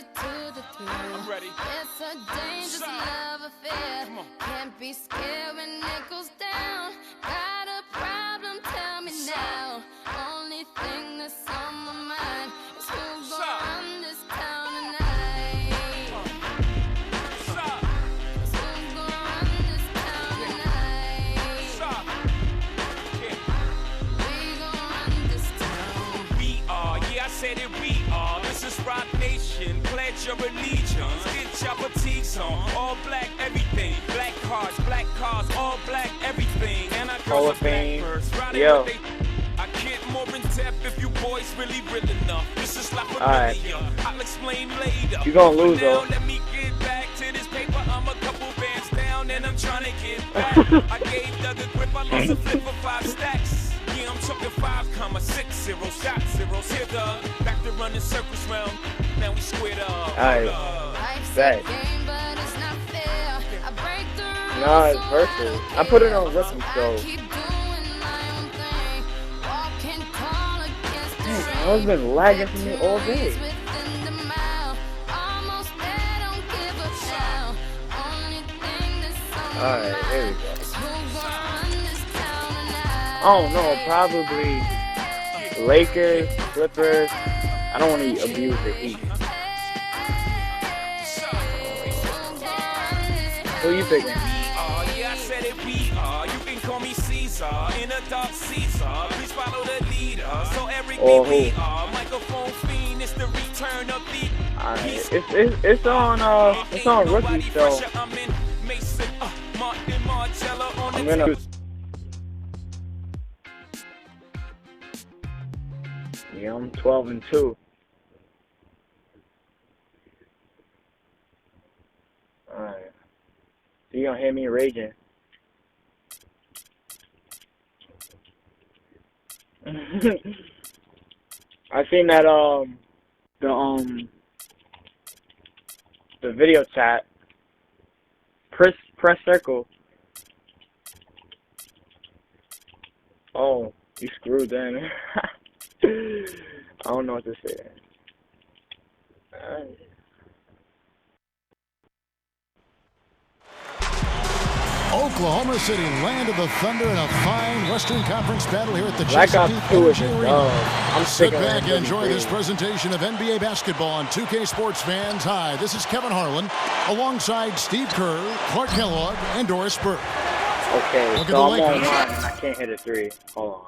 I'm ready. It's a dangerous love affair. Can't be scared when it goes down. Got a problem? Tell me now. Only thing that's on my mind is who's gonna run this town tonight. Who's gonna run this town tonight? We gonna run this town. We are, yeah, I said it, we are. This is Rock Nation. Pledge your allegiance. Get your fatigues on. All black, everything. Black cars, all black, everything. And I Hall call of a black Fame. purse. Riding Yo. with they. I get more in depth if you boys really real enough. This is like Alright. familiar. I'll explain later. You gonna lose, But now, though. let me get back to this paper. I'm a couple bands down and I'm trying to get back. I gave Doug a grip. I lost a flip for 5 stacks. Yeah, I'm talking 5,60 shot zeros. Here, Doug. Back to running circles round. Now we squared up. Alright. Life's a Bet. game, but it's not fair. I break the rules, Nah, it's so versatile. I I put it don't on care. rhythm, I so. keep doing my own thing. Walking tall against the Dang, rain. I've been lagging for me all day. Victories within the mile. Almost there, don't give up now. Only thing that's on my Alright, here we mind go. is who's gonna run this town tonight. I don't know, probably Lakers, Clippers. I don't want to abuse the Heat. Who you picking? Yeah, I said it, we are. You can call me Caesar. In a dark Caesar. Please follow the leader. So everything Oh, we who? are. Microphone fiend. It's the return of the. Alright, it's on rookie, so I'm in Mason, Martin Margiela on I'm the gonna. Yeah, I'm 12-2. Alright. So you gonna hear me raging. I seen that the video chat. Press circle. Oh, you screwed then. I don't know what to say. Oklahoma City landed the Thunder in a fine Western Conference battle here at the Black Ops Chesapeake 2 is Energy a Arena. dub. I'm Sit sick of back that and enjoy 33. this presentation of NBA basketball on 2K Sports fans. Hi, this is Kevin Harlan alongside Steve Kerr, Clark Kellogg, and Doris Burke. Okay, Look at so the I'm on Lakers. mine and I can't hit a 3. Hold on.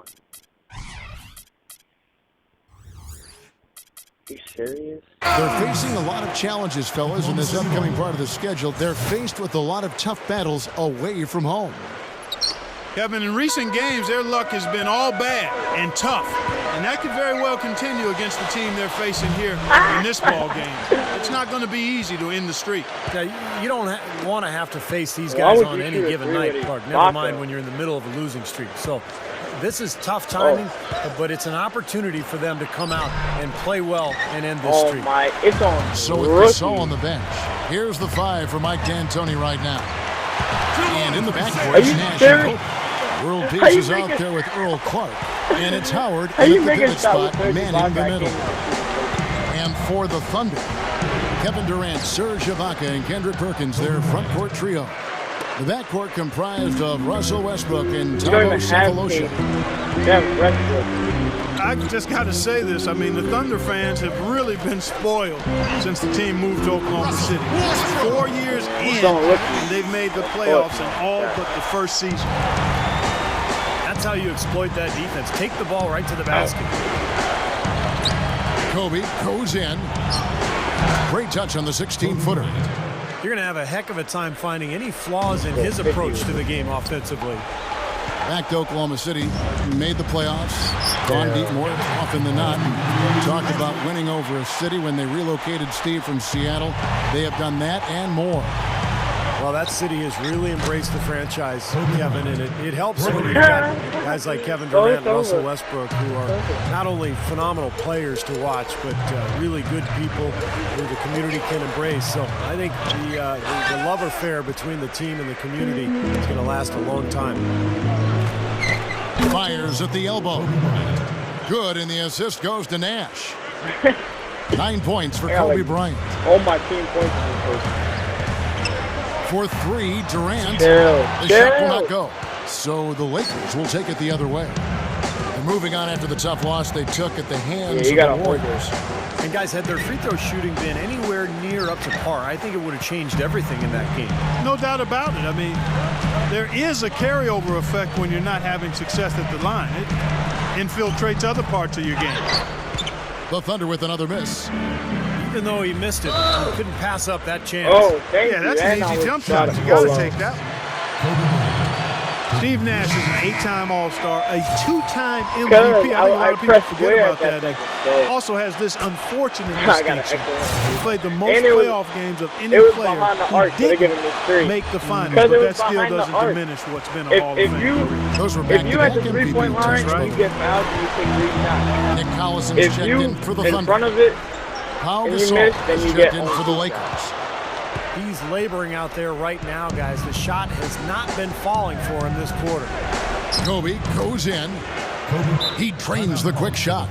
You serious? They're facing a lot of challenges, fellas, in this upcoming part of the schedule. They're faced with a lot of tough battles away from home. Kevin, in recent games, their luck has been all bad and tough. And that could very well continue against the team they're facing here in this ball game. It's not going to be easy to end the streak. Yeah, you don't want to have to face these Why guys would on you any shoot a given three night, with a Clark. Never blocker? mind when you're in the middle of a losing streak. So this is tough timing, but it's an opportunity for them to come out and play well and end this Oh streak. my, it's on So with rookie. Gasol on the bench, here's the 5 for Mike D'Antoni right now. And in the backcourt, Are you Nash serious? and Kobe. World How Peace you is out making- there with Earl Clark. And it's Howard How in you the making pivot shot with spot, 35 manning the back middle. in? And for the Thunder, Kevin Durant, Serge Ibaka, and Kendrick Perkins, their front court trio. The backcourt comprised of Russell Westbrook and You don't Tabo even have Cephalosha. Damn, Westbrook. I just got to say this. I mean, the Thunder fans have really been spoiled since the team moved to Oklahoma City. 4 years in, on rookie. and they've made the playoffs in all but the first season. That's how you exploit that defense. Take the ball right to the basket. Kobe goes in. Great touch on the 16-footer. You're going to have a heck of a time finding any flaws in his approach to the game offensively. Back to Oklahoma City, made the playoffs, gone deep more often than not. Talked about winning over a city when they relocated Steve from Seattle. They have done that and more. Well, that city has really embraced the franchise, Kevin, and it helps when you've got guys like Kevin Durant and Russell Westbrook, who are not only phenomenal players to watch, but really good people who the community can embrace. So I think the love affair between the team and the community is going to last a long time. Fires at the elbow. Good, and the assist goes to Nash. 9 points for Kobe Bryant. All my team points in the first. For 3, Durant. Chill. The shot will not go. So the Lakers will take it the other way. And moving on after the tough loss they took at the hands of the Warriors. And guys, had their free throw shooting been anywhere near up to par, I think it would have changed everything in that game. No doubt about it. I mean, there is a carryover effect when you're not having success at the line. It infiltrates other parts of your game. The Thunder with another miss. Even though he missed it, he couldn't pass up that chance. Oh, thank you. Yeah, that's an easy jump shot. You got to take that one. Steve Nash is an 8-time All-Star, a 2-time MVP. I think a lot of people forget about that. Also has this unfortunate distinction. He played the most playoff games of any player who didn't make the finals, but that still doesn't diminish what's been a Hall of Fame. Those were If you at back-to-back the MVP three-point line teams, and you get fouled, you take 3 shots. Nick Collison's If checked you in for the in Thunder. front of it, Pau and you Gasol miss, then is you checked get in for the Lakers. He's laboring out there right now, guys. The shot has not been falling for him this quarter. Kobe goes in. He trains the quick shot.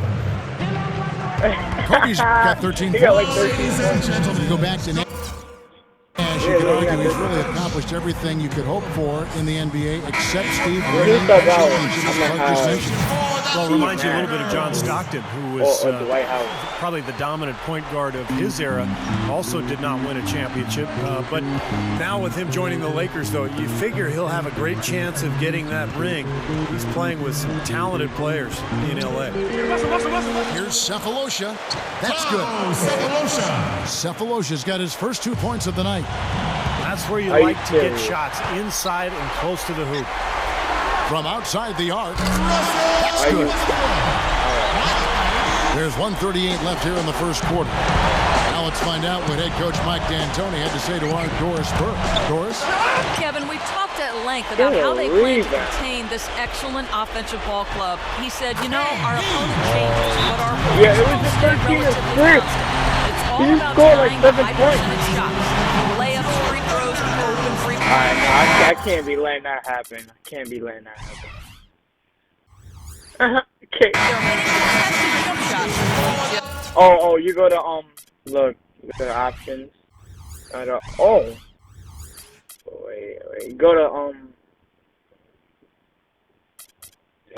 Kobe's got 13 he got like points. 13 points. You go back to Nash, you could argue he's really accomplished everything you could hope for in the NBA except Steve He winning stuck out. championships, like just mentioned. Well, it reminds you a little bit of John Stockton, who was Or Dwight Howard. probably the dominant point guard of his era. Also did not win a championship. But now with him joining the Lakers, though, you figure he'll have a great chance of getting that ring. He's playing with some talented players in L.A. Here's Cephalosha. That's good. Cephalosha's got his first 2 points of the night. That's where you Are you like to get serious? shots inside and close to the hoop. From outside the arc. That's good. There's 1:38 left here in the first quarter. Now let's find out what head coach Mike D'Antoni had to say to our Doris Burke. Doris? Kevin, we've talked at length about how they plan to contain this excellent offensive ball club. He said, you know, our opponent changes what our Yeah, it was just 13 and 6. It's all He about scored like denying 7 high points. percentage shots, layups, free throws, open free throws. Alright, no, I can't be letting that happen. I can't be letting that happen. Okay. Oh, you go to look, the options. Wait, go to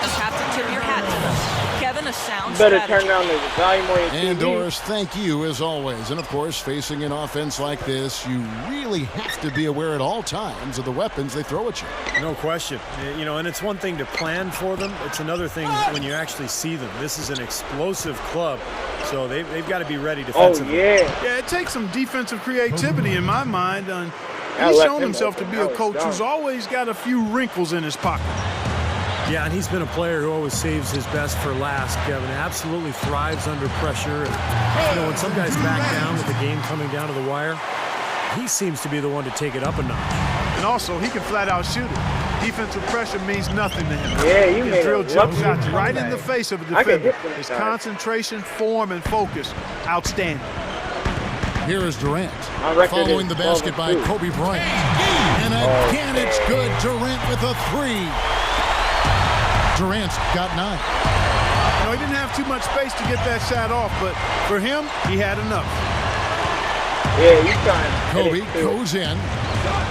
Just have to tip your hat to them. Kevin, a sound better strategy. turn down the volume on your And TV. Doris, thank you as always. And of course, facing an offense like this, you really have to be aware at all times of the weapons they throw at you. No question. You know, and it's one thing to plan for them. It's another thing when you actually see them. This is an explosive club, so they've got to be ready Oh defensively. yeah. Yeah, it takes some defensive creativity in my mind. I He's left shown him himself to open. be That a was coach dumb. who's always got a few wrinkles in his pocket. Yeah, and he's been a player who always saves his best for last, Kevin. Absolutely thrives under pressure. And, you know, when some guys back down with the game coming down to the wire, he seems to be the one to take it up a notch. And also, he can flat out shoot it. Defensive pressure means nothing to him. Yeah, you he made can drill a jump lovely shots right in comeback. the face of a I can defender. hit them His shots. concentration, form, and focus, outstanding. Here is Durant, My record following is the basket 12 by and 2. Kobe Bryant. And again, it's good. Durant with a 3. Durant's got 9. You know, he didn't have too much space to get that shot off, but for him, he had enough. Yeah, he's trying. Kobe goes in.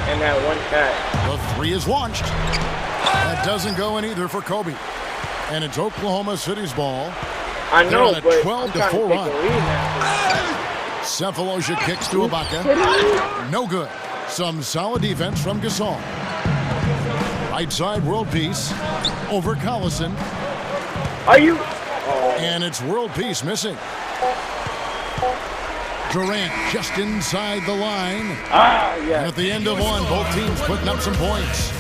And that one shot. The 3 is launched. That doesn't go in either for Kobe. And it's Oklahoma City's ball. I They're know, on a but 12 I'm to trying 4 to take run. the lead now. Cephalosha kicks to Ibaka. No good. Some solid defense from Gasol. Right side, world peace over Collison. Are you? And it's world peace missing. Durant just inside the line. And Yeah. at the end of one, both teams putting up some points.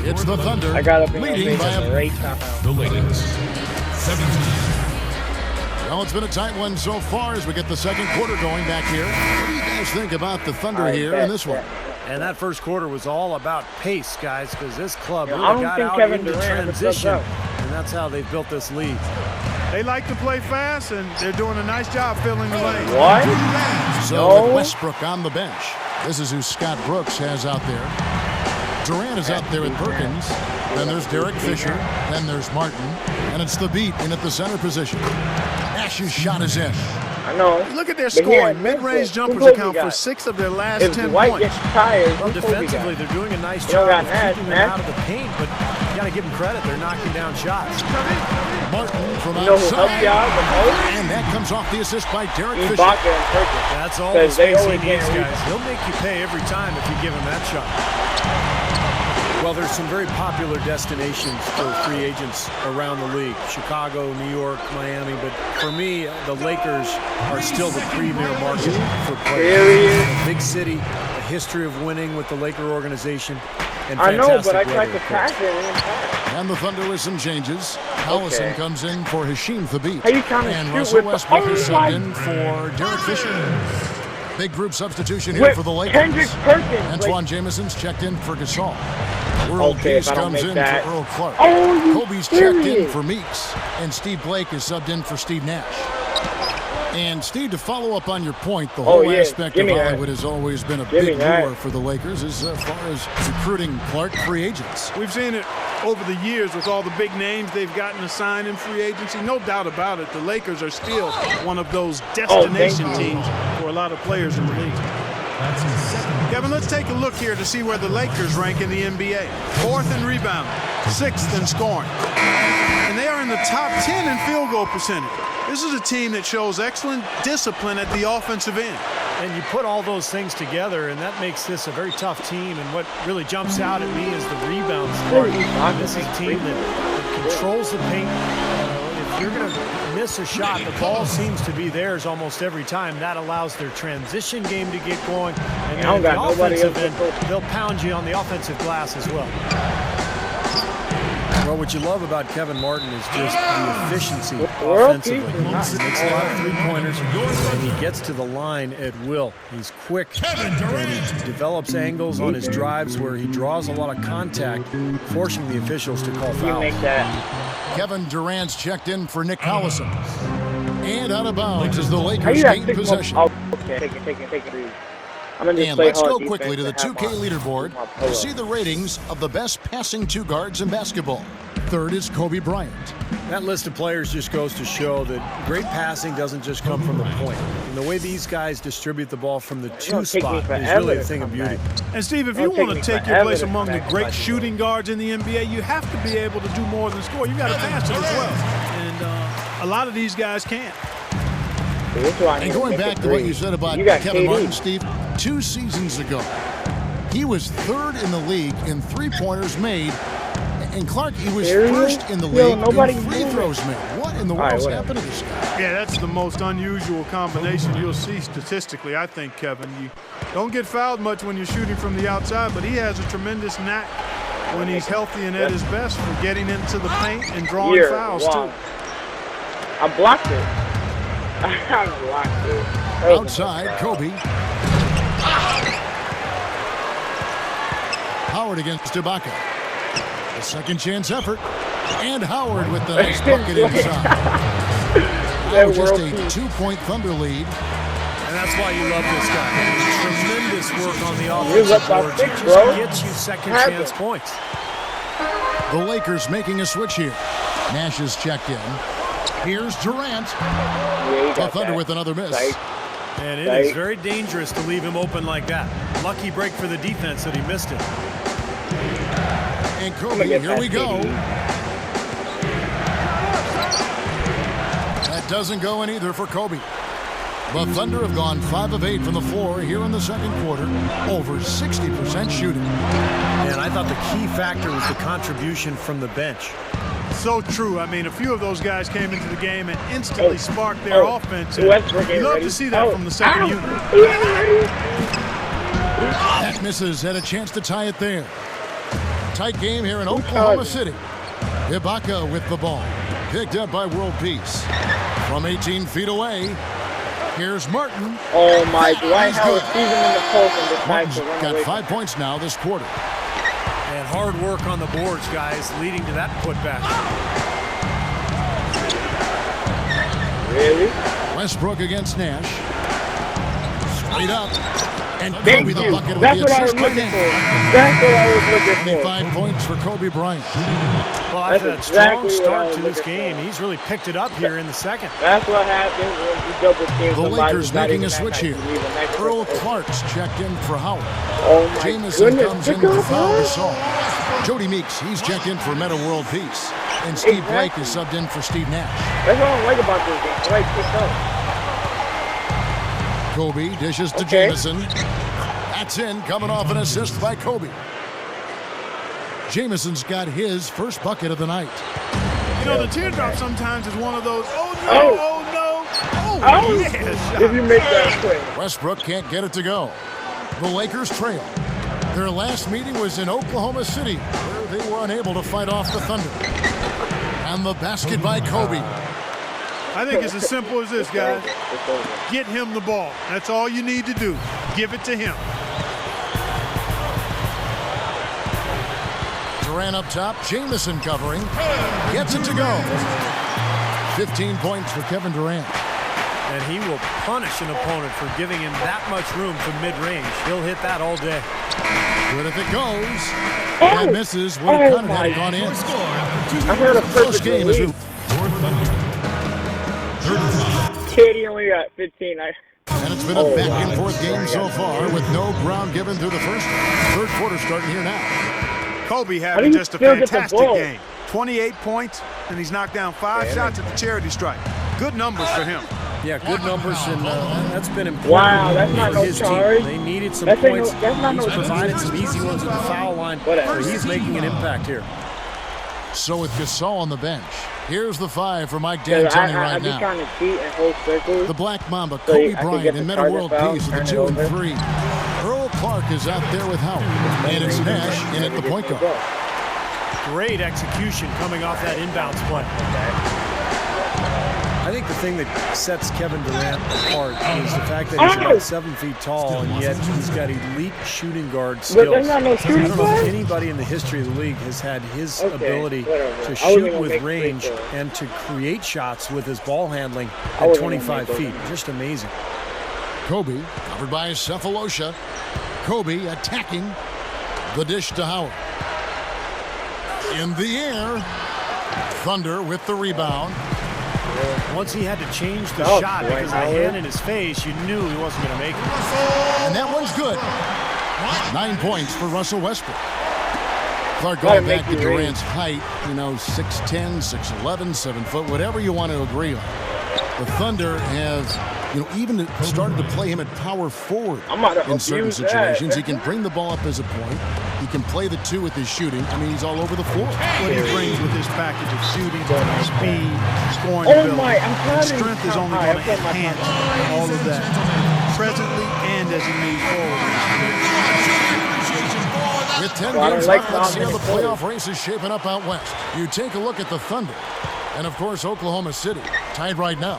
It's the Thunder I got up in leading by a... great timeout. The Lakers, 17. Well, it's been a tight one so far as we get the second quarter going back here. What do you guys think about the Thunder here in this one? And that first quarter was all about pace, guys, because this club Yeah, I really don't got think out Kevin into Durant ever transition, stepped and that's how they've built this lead. They like to play fast, and they're doing a nice job filling the lane. What? So No. with Westbrook on the bench, this is who Scott Brooks has out there. Durant is out there with Perkins. Then there's Derek Fisher. Then there's Martin. And it's the beat in at the center position. Nash's shot is in. I know. Look at their But scoring. yeah, Mid-range jumpers Kobe account got? for 6 of their last If 10 Dwight points. gets tired, Well, who Kobe defensively, got? they're doing a nice You don't job got of Nash, keeping them Nash. out of the paint, but you got to give them credit. They're knocking down shots. Martin from You know who helped outside. y'all the most? And that comes off the assist by Derek Fisher. Ibaka and Perkins. That's all Because the they space he always needs, can't guys. reach. He'll make you pay every time if you give him that shot. Well, there's some very popular destinations for free agents around the league. Chicago, New York, Miami. But for me, the Lakers are still the premier market for players. A big city, a history of winning with the Laker organization. And I know, but I fantastic tried to weather, of pass course. it and it didn't pass. And the Thunder with some changes. Allison Okay. comes in for Hasheem Thabeet. How you trying to And shoot Russell with the- Westbrook is Oh my- subbed in for Derek Fisher. Big group substitution here With for the Lakers. Kendrick Perkins. Antoine Jameson's checked in for Gasol. World Okay, Peace if I don't comes make in that. for Earl Clark. Oh, you Kobe's checked in serious? for Meeks. And Steve Blake is subbed in for Steve Nash. And Steve, to follow up on your point, the whole yeah, aspect give of me that. Hollywood has always been a Give me big that. lure for the Lakers as far as recruiting Clark free agents. We've seen it over the years with all the big names they've gotten assigned in free agency. No doubt about it. The Lakers are still one of those destination thank you. teams for a lot of players in the league. Kevin, let's take a look here to see where the Lakers rank in the NBA. 4th in rebounding, 6th in scoring. And they are in the top 10 in field goal percentage. This is a team that shows excellent discipline at the offensive end. And you put all those things together, and that makes this a very tough team. And what really jumps out at me is the rebounds part. And this is a team that controls the paint. If you're going to miss a shot, the ball seems to be theirs almost every time. That allows their transition game to get going. And I don't then got the nobody offensive else to end, go. they'll pound you on the offensive glass as well. Well, what you love about Kevin Martin is just the efficiency offensively. He makes a lot of three-pointers, and he gets to the line at will. He's quick, and he develops angles on his drives where he draws a lot of contact, forcing the officials to call You fouls. make that. Kevin Durant's checked in for Nick Collison. And out of bounds is the How Lakers you got gain 6 more? possession. Oh, okay. Take it. I'm gonna just And play let's hard go defense quickly to the and have 2K my- leaderboard my to pull-up. see the ratings of the best passing two guards in basketball. Third is Kobe Bryant. That list of players just goes to show that great passing doesn't just come from the point. And the way these guys distribute the ball from the gonna two take me spot is forever really a to thing of come beauty. back. And Steve, if It'll you take want me to take your forever place to among come the back great like shooting guards in the NBA, you have to be able to do more than score. You got to pass it as well. And a lot of these guys can't. This is why I need And to going make back a to what three. you said about You got Kevin KD. Martin, Steve, 2 seasons ago, he was 3rd in the league in three-pointers made. And Clark, he was Seriously? 1st in the Yo, league nobody in free knew throws made. What in the All right, world's whatever. happened to this guy? Yeah, that's the most unusual combination you'll see statistically, I think, Kevin. You don't get fouled much when you're shooting from the outside, but he has a tremendous knack when he's healthy and at his best for getting into the paint and drawing Here, fouls, wow. too. I blocked it. I blocked it. That was Outside, Kobe. Howard against Ibaka. A second chance effort. And Howard with the nice bucket inside. Now just a 2-point Thunder lead. And that's why you love this guy. Tremendous work on the Here's offensive up by boards. 6, It just bro. gets you second Happened. chance points. The Lakers making a switch here. Nash is checked in. Here's Durant. Yeah, you The got Thunder that. with another miss. Right. And it Right. is very dangerous to leave him open like that. Lucky break for the defense that he missed it. And I'm Kobe, gonna get here that we go. KD. That doesn't go in either for Kobe. The Thunder have gone 5 of 8 from the floor here in the second quarter. Over 60% shooting. And I thought the key factor was the contribution from the bench. So true. I mean, a few of those guys came into the game and instantly sparked their offense. And Westbrook you ain't love ready. to see that from the second unit. That misses. Had a chance to tie it there. Tight game here in Oklahoma City. Ibaka with the ball. Picked up by World Peace. From 18 feet away, here's Martin. Oh my, Dwight He's Howard good. sees him in the post and decides Martin's to run got away. 5 points now this quarter. And hard work on the boards, guys, leading to that putback. Really? Westbrook against Nash. Straight up. And Thank Kobe the you. bucket with That's the what I was assist by looking for. Nash. That's what I was looking for. 25 points for Kobe Bryant. Well, That's after that exactly strong what I start was to this looking game, for. he's really picked it up here in the second. That's what happens when you double team The somebody Lakers who's not making even a that switch nice. here. You leave a nice Earl person. Clark's checked in for Howard. Oh my Jamison goodness. comes Pick in for up, Pau huh? Gasol. Jody Meeks, he's checked in for Metta World Peace. And Steve Blake is subbed in for Steve Nash. That's what I don't like about this game. I like pick up. Kobe dishes to Okay. Jamison. That's in, coming off an assist by Kobe. Jamison's got his first bucket of the night. You know, the teardrop sometimes is one of those, oh no, Oh, yes. if you make that play. Westbrook can't get it to go. The Lakers trail. Their last meeting was in Oklahoma City, where they were unable to fight off the Thunder. And the basket by Kobe. I think it's as simple as this, guys. Get him the ball. That's all you need to do. Give it to him. Durant up top, Jamison covering. Gets it to go. 15 points for Kevin Durant. And he will punish an opponent for giving him that much room from mid-range. He'll hit that all day. Good if it goes. That misses. Would have cut it had it gone in. I heard a Close perfect game as we Kid, he only got 15. And it's been a back and forth game so far with no ground given through the first. Third quarter starting here now. Kobe How having do you just a still get the fantastic ball? game. 28 points, and he's knocked down 5 shots at the charity stripe. Good numbers for him. Yeah, good numbers, and that's been important Wow, that's not for no his charge. team. They needed some That's ain't points. no- that's not He's no provided charge. some easy ones at the foul line. Whatever. So he's making an impact here. So with Gasol on the bench, here's the 5 for Mike I D'Antoni right be now. trying to cheat and hold circles. The Black Mamba, So Kobe I can Bryant, get and the Metta target World foul, Peace at the turn it 2 and over. 3. Earl Clark is out there with Howard. And it's Nash in at the point guard. Great execution coming off that inbounds play. I think the thing that sets Kevin Durant apart is the fact that he's about 7 feet tall, and yet he's got elite shooting guard skills. there's not no I shooting don't know if guard? anybody in the history of the league has had his Okay, ability whatever. to I wasn't shoot gonna with make free range throws. and to create shots with his ball handling I at wasn't gonna 25 make feet. those. Just amazing. Kobe, covered by Cephalosha. Kobe attacking. The dish to Howard. In the air. Thunder with the rebound. Once he had to change the Oh, shot boy, because of the Howard. hand in his face, you knew he wasn't going to make it. And that one's good. 9 points for Russell Westbrook. Clark Gotta going back make to you Durant's height, 6'10", 6'11", 7 foot, whatever you want to agree on. The Thunder have, even started to play him at power forward I'm about to in certain abuse that. situations. He can bring the ball up as a point. He can play the 2 with his shooting. I mean, he's all over the floor. What he brings with his package of shooting, speed, scoring Oh ability, my, I'm and proud of you. strength is only High. going to I put my enhance time. all of that, presently and as he moves forward in his career. With 10 Well, I games like left, let's see how the dominant playoff race is shaping up out west. You take a look at the Thunder. And, of course, Oklahoma City, tied right now.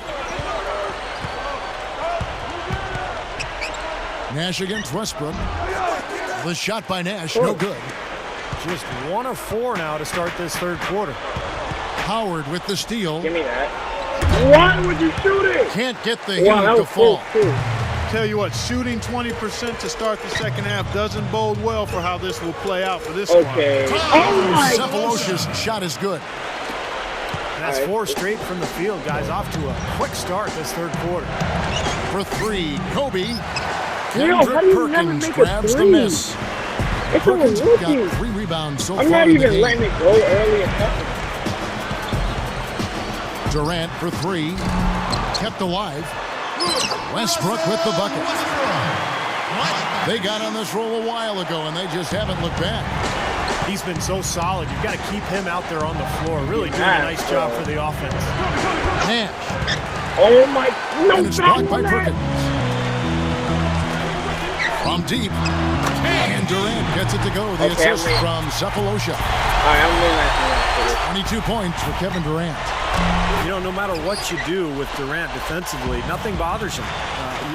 Nash against Westbrook. The shot by Nash, no good. Just 1 of 4 now to start this third quarter. Howard with the steal. Give me that. Why would you shoot it? Can't get the Wow, that heat to was close, fall. too. Tell you what, shooting 20% to start the second half doesn't bode well for how this will play out for this Okay. squad. Oh my. Cephalosha's shot is good. And that's 4 straight from the field, guys. Off to a quick start this third quarter. For 3, Kobe. Yo, how Kendrick do you never Perkins make a grabs the three? miss. It's Perkins a got rookie. 3 rebounds so I'm far not in the even game. letting it go early and tough. Durant for 3. Kept alive. Westbrook with the bucket. They got on this roll a while ago, and they just haven't looked back. He's been so solid. You've got to keep him out there on the floor. Really doing a nice job for the offense. Nash. Oh my. No And it's foul blocked by on that. Perkins. From deep. And Durant gets it to go. The Okay, assist I'm from Cephalosha. All right, I'm leaving that 22 points for Kevin Durant. No matter what you do with Durant defensively, nothing bothers him.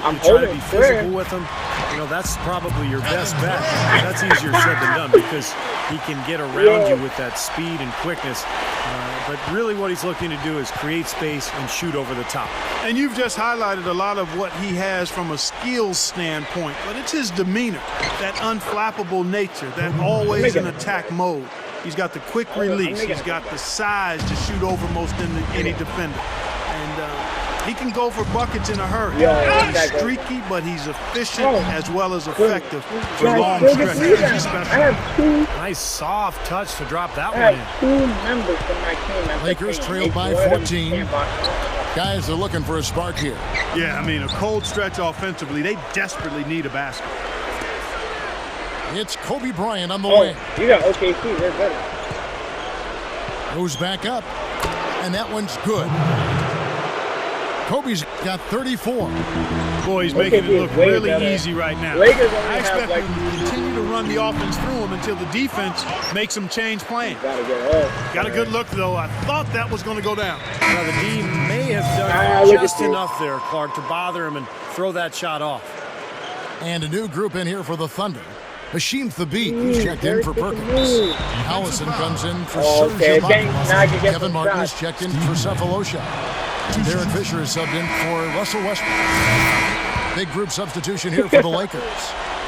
I'm You try to holding be fair. physical with him. That's probably your best bet. That's easier said than done because he can get around you with that speed and quickness. but really what he's looking to do is create space and shoot over the top. And you've just highlighted a lot of what he has from a skills standpoint, but it's his demeanor, that unflappable nature, that always in attack mode. He's got the quick release. He's got the size to shoot over most any defender. And he can go for buckets in a hurry. He's streaky, but he's efficient as well as effective for long stretches. He's special. Nice soft touch to drop that I one in. have 2 members from my team. Lakers trail by 14. Guys are looking for a spark here. Yeah, I mean, a cold stretch offensively. They desperately need a basket. It's Kobe Bryant on the wing. You got OKC. They're better. Goes back up, and that one's good. Kobe's got 34. Boy, he's making it look really easy right now. Lakers only I expect have, him to continue to run the offense through him until the defense makes him change plans. Gotta get up. Got a good look, though. I thought that was going to go down. Well, the D may have done just enough there, Clark, to bother him and throw that shot off. And a new group in here for the Thunder. Hashim Thabit, who's checked in for Perkins. Allison comes in for Serge Ibaka. Kevin Martin's checked in for Cephalosha. Derek Fisher is subbed in for Russell Westbrook. Big group substitution here for the Lakers.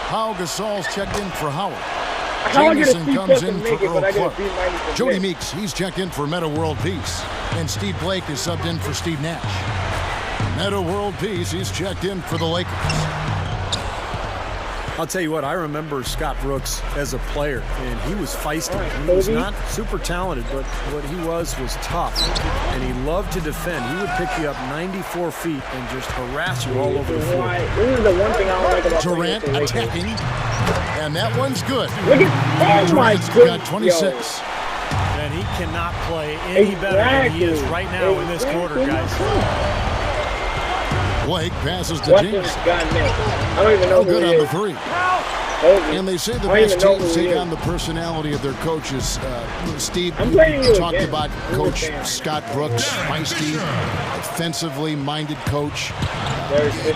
Pau Gasol's checked in for Howard. Jamison comes in for Earl Clark. Jody Meeks, he's checked in for Meta World Peace. And Steve Blake is subbed in for Steve Nash. Meta World Peace, he's checked in for the Lakers. I'll tell you what, I remember Scott Brooks as a player, and he was feisty. He was not super talented, but what he was tough, and he loved to defend. He would pick you up 94 feet and just harass you all over the floor. This is the one thing I don't like about Durant attacking, and that one's good. Look at Durant's got 26. And he cannot play any better than he is right now in this quarter, guys. Blake passes to What's James. this guy next? I don't even know who Good he on the is. three. And they say the I don't best even know teams who he take is. on the personality of their coaches. Steve, I'm you blaming you talked again. about I'm Coach just saying. Scott Brooks, feisty, offensively minded coach.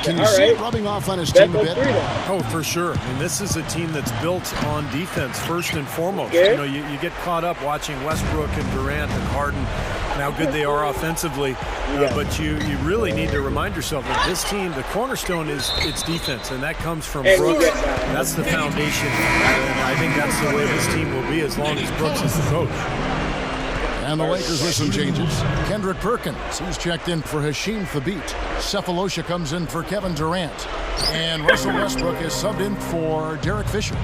Can you All see right. it rubbing off on his Bet team a those bit? three then. Oh, for sure. I mean, this is a team that's built on defense first and foremost. Yeah. You know, you get caught up watching Westbrook and Durant and Harden and how good they are offensively, but you really need to remind yourself that this team, the cornerstone is its defense, and that comes from Brooks. That's the foundation, and I think that's the way this team will be as long as Brooks is the coach. And the Lakers with some changes. Kendrick Perkins, he's checked in for Hashim Thabit. Cephalosha comes in for Kevin Durant. And Russell Westbrook is subbed in for Derek Fisher.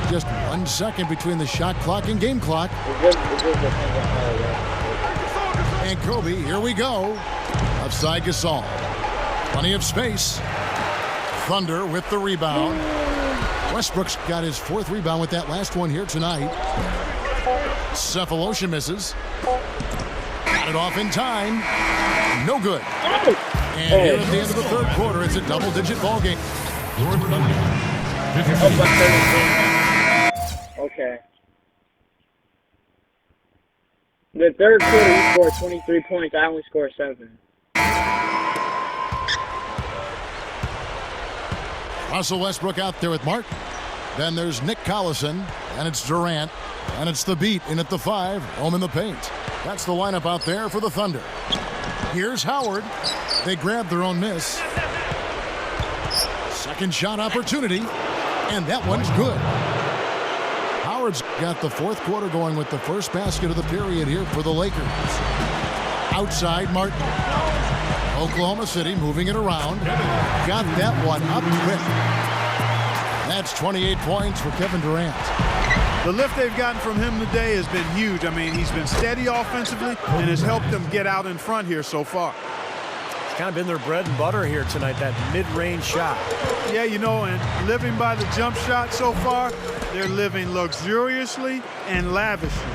Just 1 second between the shot clock and game clock. And Kobe, here we go. Outside Gasol. Plenty of space. Thunder with the rebound. Westbrook's got his 4th rebound with that last one here tonight. Cephalosha misses. Got it off in time. No good. And here at the end of the 3rd quarter, it's a double-digit ball game. Your Thunder. 53. Okay. The 3rd quarter, he scored 23 points. I only scored 7. Russell Westbrook out there with Martin. Then there's Nick Collison, and it's Durant, and it's the beat in at the 5, home in the paint. That's the lineup out there for the Thunder. Here's Howard. They grab their own miss. Second shot opportunity, and that one's good. Howard's got the 4th quarter going with the first basket of the period here for the Lakers. Outside Martin. Oklahoma City moving it around. Got that one up quick. That's 28 points for Kevin Durant. The lift they've gotten from him today has been huge. I mean, he's been steady offensively and has helped them get out in front here so far. It's kind of been their bread and butter here tonight, that mid-range shot. Yeah, you know, and living by the jump shot so far, they're living luxuriously and lavishly.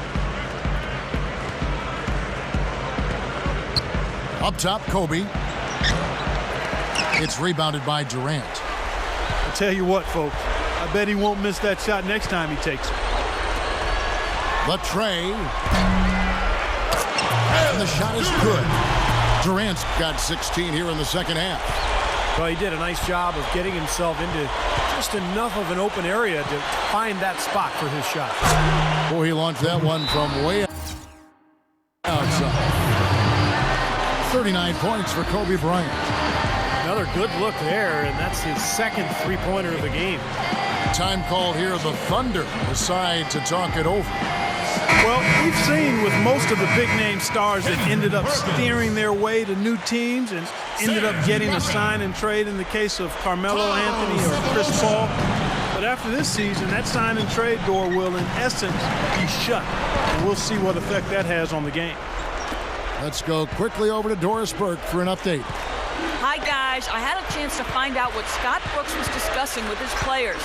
Up top, Kobe. It's rebounded by Durant. I'll tell you what, folks, I bet he won't miss that shot next time he takes it. The tray. And the shot is good. Durant's got 16 here in the second half. Well, he did a nice job of getting himself into just enough of an open area to find that spot for his shot. Boy, he launched that one from way 39 points for Kobe Bryant. Another good look there, and that's his second three-pointer of the game. Time call here. The Thunder decide to talk it over. Well, we've seen with most of the big-name stars that ended up steering their way to new teams and ended up getting a sign and trade in the case of Carmelo Anthony or Chris Paul. But after this season, that sign and trade door will, in essence, be shut. And we'll see what effect that has on the game. Let's go quickly over to Doris Burke for an update. Hi, guys. I had a chance to find out what Scott Brooks was discussing with his players.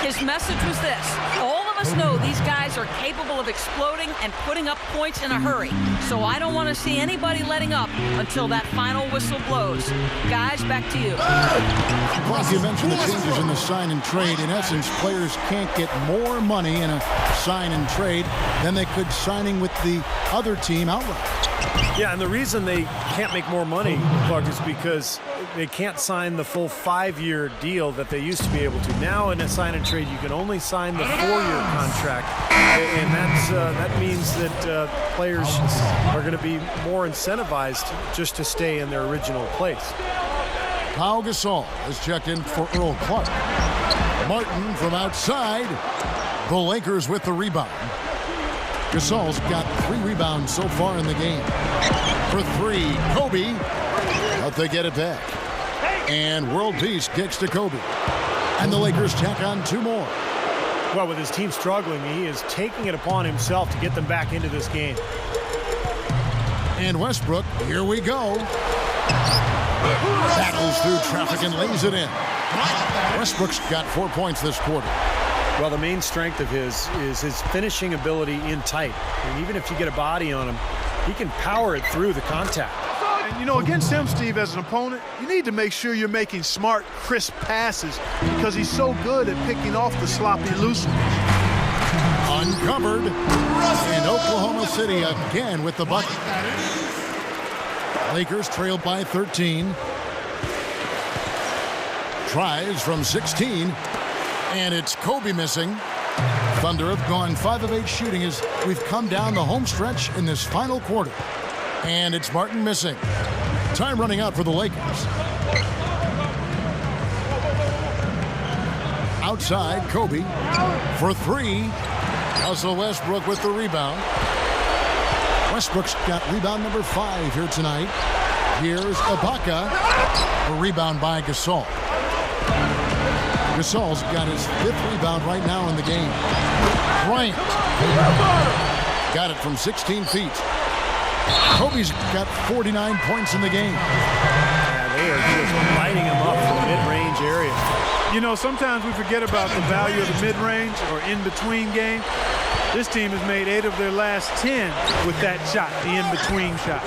His message was this: all of us know these guys are capable of exploding and putting up points in a hurry, so I don't want to see anybody letting up until that final whistle blows. Guys, back to you. Plus, you mentioned the changes in the sign and trade. In essence, players can't get more money in a sign and trade than they could signing with the other team outright. Yeah, and the reason they can't make more money, Clark, is because they can't sign the full 5-year deal that they used to be able to. Now in a sign and trade, you can only sign the 4-year contract, and that means that players are going to be more incentivized just to stay in their original place. Pau Gasol has checked in for Earl Clark. Martin from outside. The Lakers with the rebound. Gasol's got 3 rebounds so far in the game. For 3, Kobe. But they get it back. And World Peace kicks to Kobe. And the Lakers tack on 2 more. Well, with his team struggling, he is taking it upon himself to get them back into this game. And Westbrook, here we go. Battles through traffic and lays it in. Westbrook's got 4 points this quarter. Well, the main strength of his is his finishing ability in tight. And even if you get a body on him, he can power it through the contact. And, you know, against him, Steve, as an opponent, you need to make sure you're making smart, crisp passes because he's so good at picking off the sloppy loose ones. Uncovered. And Oklahoma City again with the bucket. Lakers trail by 13. Tries from 16. And it's Kobe missing. Thunder have gone 5 of 8 shooting as we've come down the home stretch in this final quarter. And it's Martin missing. Time running out for the Lakers. Outside, Kobe for 3. Russell Westbrook with the rebound. Westbrook's got rebound number 5 here tonight. Here's Ibaka. A rebound by Gasol. Gasol's got his 5th rebound right now in the game. Bryant got it from 16 feet. Kobe's got 49 points in the game. Yeah, they are just lighting him up from the mid-range area. You know, sometimes we forget about the value of the mid-range or in-between game. This team has made 8 of their last 10 with that shot, the in-between shot.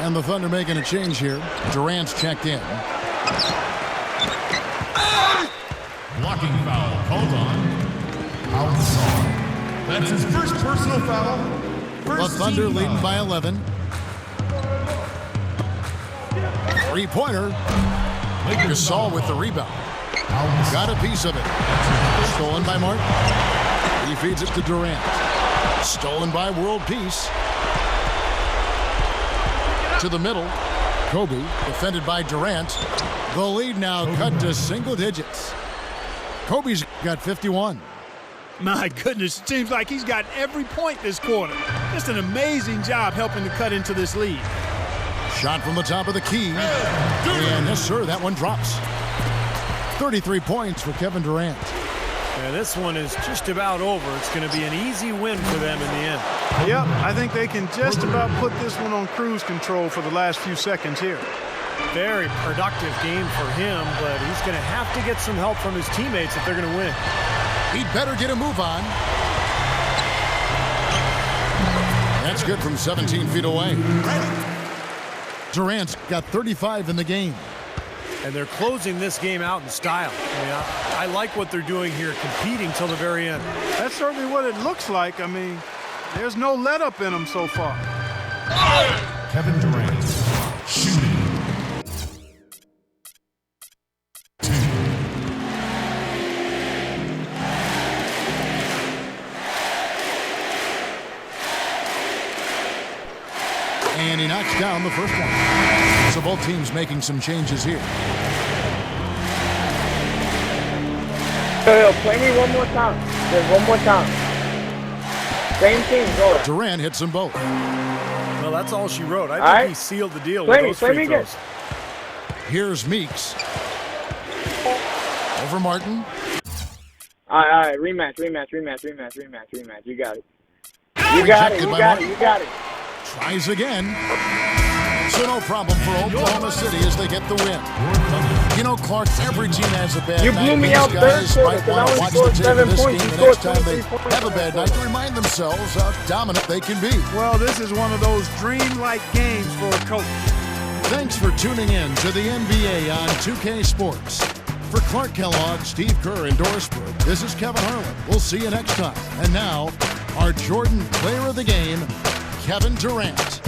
And the Thunder making a change here. Durant's checked in. Blocking foul called on Pau Gasol. That's his first personal foul. The Thunder leading by 11. 3-pointer. Gasol with the rebound. Got a piece of it. Stolen by Martin. He feeds it to Durant. Stolen by World Peace. To the middle. Kobe defended by Durant. The lead now cut to single digits. Kobe's got 51. My goodness, it seems like he's got every point this quarter. Just an amazing job helping to cut into this lead. Shot from the top of the key. And yes, sir, that one drops. 33 points for Kevin Durant. And this one is just about over. It's going to be an easy win for them in the end. Yep, I think they can just about put this one on cruise control for the last few seconds here. Very productive game for him, but he's going to have to get some help from his teammates if they're going to win. He'd better get a move on. That's good from 17 feet away. Durant's got 35 in the game. And they're closing this game out in style. I mean, I like what they're doing here, competing till the very end. That's certainly what it looks like. I mean, there's no let-up in them so far. Kevin Durant shooting. And he knocks down the first one. So both teams making some changes here. Yo, play me one more time. Just one more time. Same team, go. Durant hits them both. Well, that's all she wrote. I think right. he sealed the deal Play with me those free again. throws. Here's Meeks. Over Martin. All right, rematch. You got it. You got it. Tries again. So no problem for Oklahoma City as they get the win. You know, Clark, every team has a bad You night. blew me These out guys third might quarter, want to 'cause I watch only the scored tape of 7 this points. game You the next scored time they 23 points. have a bad night to remind themselves how dominant they can be. Well, this is one of those dream-like games for a coach. Thanks for tuning in to the NBA on 2K Sports. For Clark Kellogg, Steve Kerr, and Doris Brooke, this is Kevin Harlan. We'll see you next time. And now, our Jordan Player of the Game, Kevin Durant.